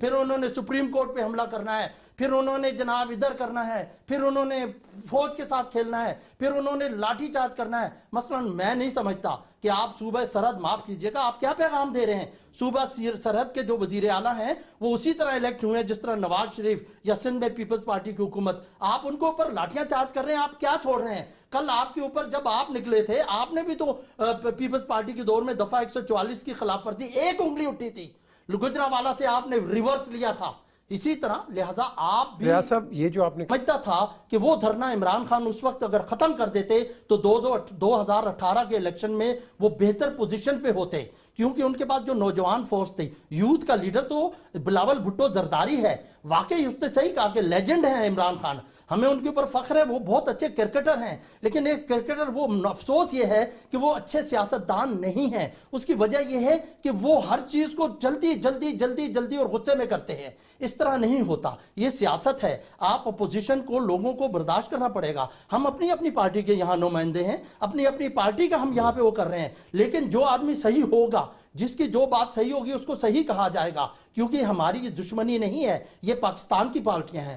پھر انہوں نے سپریم کورٹ پہ حملہ کرنا ہے، پھر انہوں نے جناب ادھر کرنا ہے، پھر انہوں نے فوج کے ساتھ کھیلنا ہے، پھر انہوں نے لاٹھی چارج کرنا ہے. مثلا میں نہیں سمجھتا کہ آپ صوبہ سرحد، معاف کیجئے گا، آپ کیا پیغام دے رہے ہیں؟ صوبہ سرحد کے جو وزیر اعلیٰ ہیں وہ اسی طرح الیکٹ ہوئے ہیں جس طرح نواز شریف یا سندھ میں پیپلز پارٹی کی حکومت. آپ ان کو اوپر لاٹیاں چارج کر رہے ہیں، آپ کیا چھوڑ رہے ہیں؟ کل آپ کے اوپر جب آپ نکلے تھے، آپ نے بھی تو پیپلز پارٹی کے دور میں دفعہ 144 کی خلاف ورزی ایک انگلی اٹھی تھی، گجرانوالہ سے آپ نے ریورس لیا تھا. اسی طرح لہٰذا آپ بھی ریاض صاحب یہ جو آپ نے سمجھتا تھا کہ وہ دھرنا عمران خان اس وقت اگر ختم کر دیتے تو 2018 کے الیکشن میں وہ بہتر پوزیشن پہ ہوتے، کیونکہ ان کے پاس جو نوجوان فورس تھی، یوتھ کا لیڈر تو بلاول بھٹو زرداری ہے. واقعی اس نے صحیح کہا کہ لیجنڈ ہیں عمران خان، ہمیں ان کے اوپر فخر ہے، وہ بہت اچھے کرکٹر ہیں، لیکن ایک کرکٹر، وہ افسوس یہ ہے کہ وہ اچھے سیاستدان نہیں ہیں. اس کی وجہ یہ ہے کہ وہ ہر چیز کو جلدی اور غصے میں کرتے ہیں. اس طرح نہیں ہوتا، یہ سیاست ہے. آپ اپوزیشن کو، لوگوں کو برداشت کرنا پڑے گا. ہم اپنی پارٹی کے یہاں نمائندے ہیں، اپنی پارٹی کا ہم یہاں پہ وہ کر رہے ہیں، لیکن جو آدمی صحیح ہوگا، جس کی جو بات صحیح ہوگی اس کو صحیح کہا جائے گا. کیونکہ ہماری یہ دشمنی نہیں ہے، یہ پاکستان کی پارٹیاں ہیں.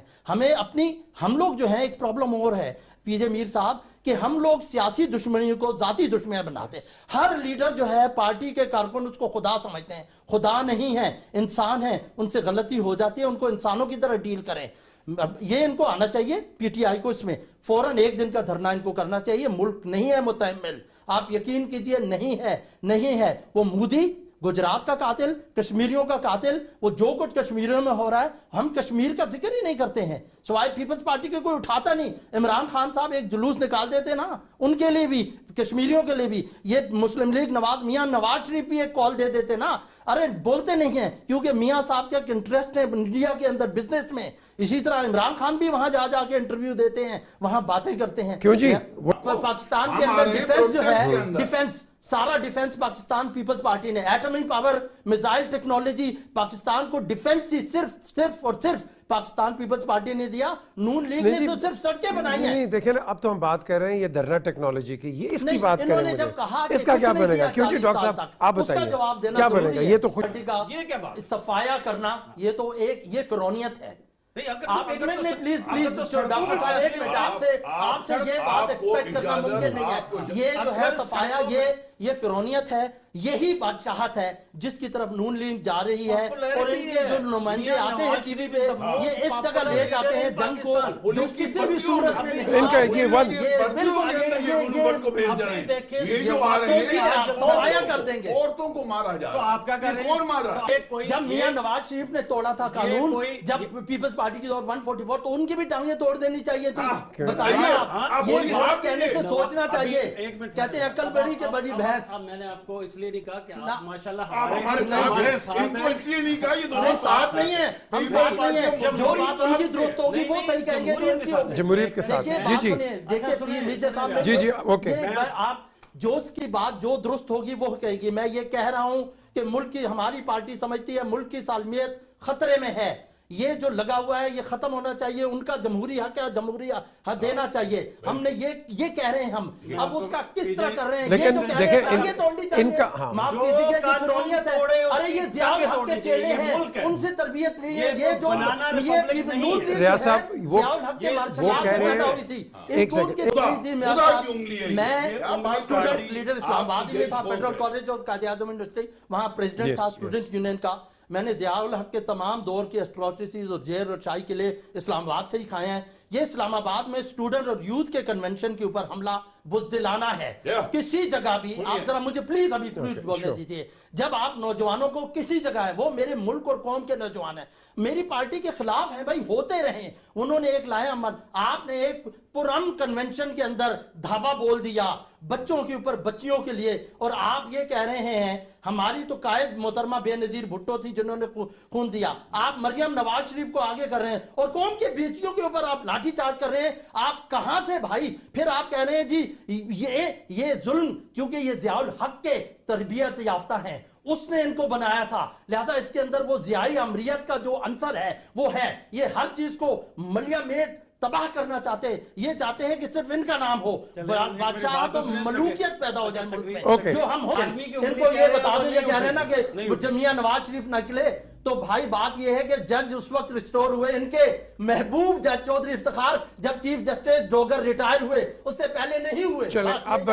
ہم لوگ جو ہیں، ایک پرابلم اور ہے پی جے میر صاحب، کہ ہم لوگ سیاسی دشمنی کو ذاتی دشمنیاں بناتے ہیں. ہر لیڈر جو ہے پارٹی کے کارکن اس کو خدا سمجھتے ہیں. خدا نہیں ہے، انسان ہے، ان سے غلطی ہو جاتی ہے، ان کو انسانوں کی طرح ڈیل کریں. یہ ان کو آنا چاہیے، پی ٹی آئی کو اس میں فوراً 1 دن کا دھرنا ان کو کرنا چاہیے. ملک نہیں ہے متحمل، آپ یقین کیجئے، نہیں ہے. وہ مودی گجرات کا قاتل، کشمیریوں کا قاتل، وہ جو کچھ کشمیریوں میں ہو رہا ہے، ہم کشمیر کا ذکر ہی نہیں کرتے ہیں، سوائے پیپلز پارٹی کے کوئی اٹھاتا نہیں. عمران خان صاحب ایک جلوس نکال دیتے نا، ان کے لیے بھی، کشمیریوں کے لیے بھی. یہ مسلم لیگ میاں نواز شریف بھی ایک کال دے دیتے نا. ارے بولتے نہیں ہیں، کیونکہ میاں صاحب کا ایک انٹرسٹ ہے انڈیا کے اندر بزنس میں. اسی طرح عمران خان بھی وہاں جا کے انٹرویو دیتے ہیں، وہاں باتیں کرتے ہیں. کیوں جی؟ پاکستان کے اندر ڈیفنس جو ہے، ڈیفنس، سارا ڈیفنس پاکستان پیپلز پارٹی نے، ایٹمی پاور، میزائل ٹیکنالوجی، پاکستان کو ڈیفنس ہی صرف اور صرف پاکستان پیپلز پارٹی نے دیا. نون لیگ نے تو صرف سڑکیں بنائی ہیں. نہیں دیکھیں نا، اب تو ہم بات کر رہے ہیں یہ دھرنا ٹیکنالوجی کی، یہ اس کی بات کریں مجھے اس کا کیا بنے گا؟ کیوں جی ڈاکٹر صاحب آپ بتائیے کیا بنے گا؟ یہ تو خود صفایا کرنا، یہ تو ایک یہ فرونیت ہے. آپ ایک منٹ میں پلیز ڈاکٹر صاحب ایک منٹ، آپ سے یہ بات ایکسپیکٹ کرنا ممکن نہیں ہے. یہ جو ہے صفایا، یہ فرونیت ہے، یہی بادشاہت ہے جس کی طرف نون لیگ جا رہی ہے. اور ان کے جو نمائندے آتے ہیں ٹی وی پہ، یہ اس جگہ لے جاتے ہیں جنگ کو جو کسی بھی صورت میں نہیں. ان کا یہ صفایا کر دیں گے. عورتوں کو مارا جا رہا ہے، آپ کیا کر رہے ہیں؟ کون مار رہا ہے؟ جب میاں نواز شریف نے توڑا تھا قانون، جب پیپلز پارٹی کی دور 144، تو ان کی بھی ٹانگیں توڑ دینی چاہیے تھی. بتائیے آپ، یہ بات کہنے سے سوچنا چاہیے. کہتے ہیں عقل بڑی کہ بڑی بھینس. میں نے آپ کو اس لیے نہیں کہا کہ آپ ماشاءاللہ آپ ہمارے ساتھ ہیں، ان کو اس لیے نہیں کہا، یہ دونوں ساتھ نہیں ہیں، ہم ساتھ نہیں ہیں. جب جو بات ان کی درست ہوگی وہ صحیح کہیں گے، تو ان کی ہوگی. جمہوریت کے ساتھ. جی جی دیکھیں میجر صاحب، جی اوکے، آپ جو اس کی بات جو درست ہوگی وہ کہے گی. میں یہ کہہ رہا ہوں کہ ملک کی، ہماری پارٹی سمجھتی ہے ملک کی سالمیت خطرے میں ہے. یہ جو لگا ہوا ہے یہ ختم ہونا چاہیے. ان کا جمہوری حق ہے، جمہوری حق دینا چاہیے. ہم نے یہ کہہ رہے ہیں، ہم اب اس کا کس طرح کر رہے ہیں. یہ جو کہہ رہے ہیں آگے توڑنی چاہیے. معاف کیجیے کہ فرونیت ہے. ارے یہ ضیاء الحق کے چیلے ہیں، ان سے تربیت لی ہے. یہ جو ریاض صاحب وہ کہہ رہے ہیں، ایک سیکنڈ، میں اسٹوڈنٹ لیڈر اسلام آباد میں تھا، فیڈرل کالج اور قائد اعظم یونیورسٹی، وہاں پریزیڈنٹ تھا اسٹوڈنٹ یونین کا. میں نے ضیاء الحق کے تمام دور کی ایٹروسٹیز اور زہر اور شائی کے لیے اسلام آباد سے ہی کھائے ہیں. یہ اسلام آباد میں اسٹوڈنٹ اور یوتھ کے کنونشن کے اوپر حملہ بزدلانہ ہے. کسی جگہ بھی آپ ذرا مجھے پلیز ابھی بولنے دیجیے. جب آپ نوجوانوں کو کسی جگہ ہے، وہ میرے ملک اور قوم کے نوجوان ہیں، میری پارٹی کے خلاف ہیں، بھائی ہوتے رہیں. انہوں نے ایک لایا عمل، آپ نے ایک پرام کنونشن کے اندر دھاوا بول دیا بچوں کے اوپر، بچیوں کے لیے. اور آپ یہ کہہ رہے ہیں ہماری تو قائد محترمہ بے نظیر بھٹو تھی جنہوں نے خون دیا. آپ مریم نواز شریف کو آگے کر رہے ہیں اور قوم کے بیٹیوں کے اوپر آپ لاٹھی چارج کر رہے ہیں. آپ کہاں سے بھائی؟ پھر آپ کہہ رہے ہیں جی یہ ظلم، کیونکہ یہ ضیاء الحق کے تربیت یافتہ ہیں، اس نے ان کو بنایا تھا، لہذا اس کے اندر وہ ضیائی امریت کا جو عنصر ہے وہ ہے. یہ ہر چیز کو ملیا میٹ تباہ کرنا چاہتے ہیں، یہ چاہتے ہیں کہ صرف ان کا نام ہو، بادشاہت اور ملوکیت پیدا ہو جائے ملک میں جو ہم ہو۔ ان کو یہ بتا دیں، یہ کہہ رہے ہیں نا کہ میاں نواز شریف نکلے، تو بھائی بات یہ ہے کہ جج اس وقت ریسٹور ہوئے، ان کے محبوب جج چودھری افتخار جب چیف جسٹس ڈوگر ریٹائر ہوئے، اس سے پہلے نہیں ہوئے۔ چلیں اب